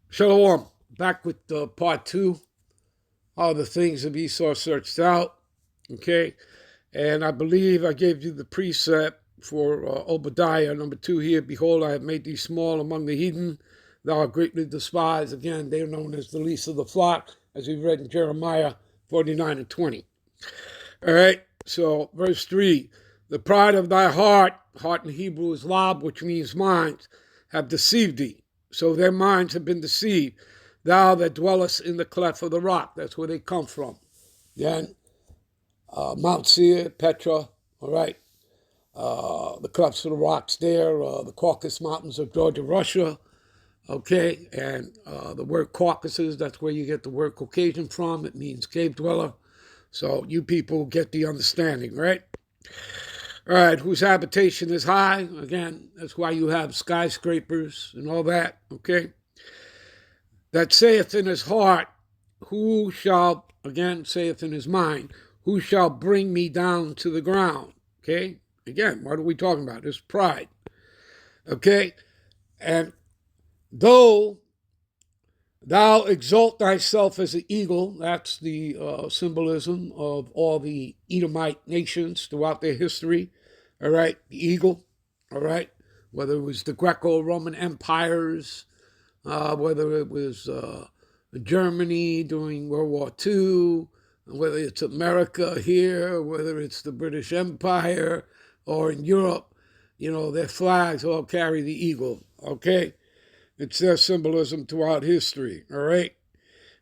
Shalom. Back with part two. All the things of Esau searched out. Okay. And I believe I gave you the precept for Obadiah, number 2 here. Behold, I have made thee small among the heathen. Thou art greatly despised. Again, they are known as the least of the flock, as we read in Jeremiah 49 and 20. All right. So, verse 3 The pride of thy heart in Hebrew is lab, which means minds, have deceived thee. So their minds have been deceived. Thou that dwellest in the cleft of the rock, that's where they come from. Then Mount Seir, Petra, all right. The clefts of the rocks there, the Caucasus Mountains of Georgia, Russia, okay. And the word Caucasus, that's where you get the word Caucasian from. It means cave dweller. So you people get the understanding, right? All right, whose habitation is high. Again, that's why you have skyscrapers and all that, okay? That saith in his heart, who shall, again, saith in his mind, who shall bring me down to the ground, okay? Again, what are we talking about? It's pride, okay? And though thou exalt thyself as an eagle, that's the symbolism of all the Edomite nations throughout their history, all right? The eagle, all right? Whether it was the Greco-Roman empires, whether it was Germany during World War II, whether it's America here, whether it's the British Empire, or in Europe, you know, their flags all carry the eagle, okay? It's their symbolism throughout history, all right?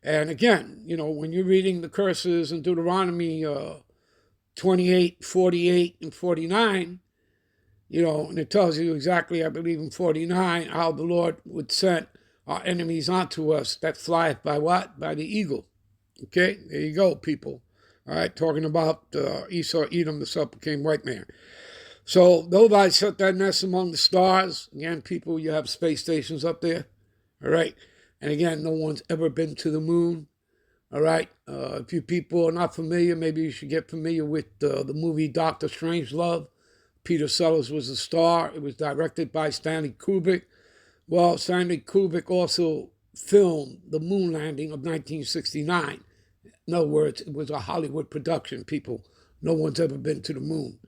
And again, you know, when you're reading the curses in Deuteronomy 28, 48, and 49, you know, and it tells you exactly, I believe in 49, how the Lord would send our enemies onto us that flieth by what? By the eagle. Okay, there you go, people. All right, talking about Esau, Edom, the self-proclaimed white man. So, though thou set thy nest among the stars, again, people, you have space stations up there, all right? And again, no one's ever been to the moon, all right? If you people are not familiar, maybe you should get familiar with the movie Dr. Strangelove. Peter Sellers was the star. It was directed by Stanley Kubrick. Well, Stanley Kubrick also filmed the moon landing of 1969. In other words, it was a Hollywood production, people. No one's ever been to the moon.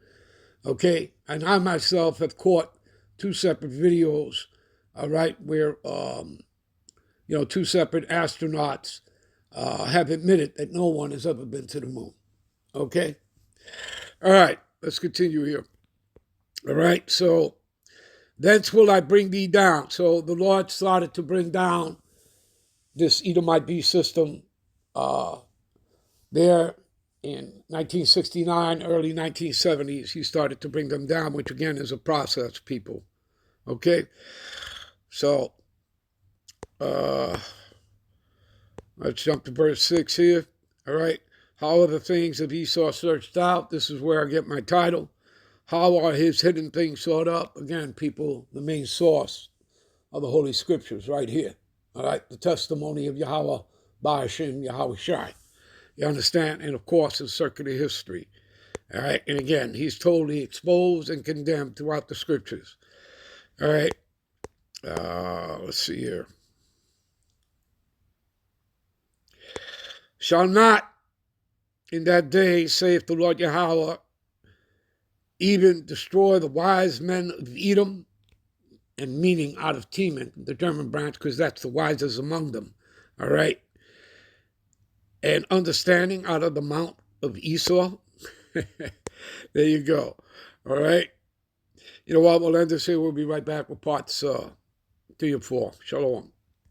Okay? And I myself have caught 2 separate videos, all right, where, you know, 2 separate astronauts have admitted that no one has ever been to the moon. Okay? All right, let's continue here. All right, so thence will I bring thee down. So the Lord started to bring down this Edomite beast system there in 1969, early 1970s. He started to bring them down, which again is a process, people. Okay? So let's jump to verse 6 here. All right? How are the things of Esau searched out? This is where I get my title. How are his hidden things sought up? Again, people, the main source of the Holy Scriptures right here. All right, the testimony of Yahweh, Ba'ashim, Yahweh Shai. You understand? And of course, in circular history. All right, and again, he's totally exposed and condemned throughout the Scriptures. All right, let's see here. Shall not in that day, saith the Lord Yahweh, even destroy the wise men of Edom, and meaning out of Teman, the German branch, because that's the wisest among them, all right? And understanding out of the mount of Esau. There you go, all right? You know what, we'll end this here. We'll be right back with parts 3 and 4. Shalom.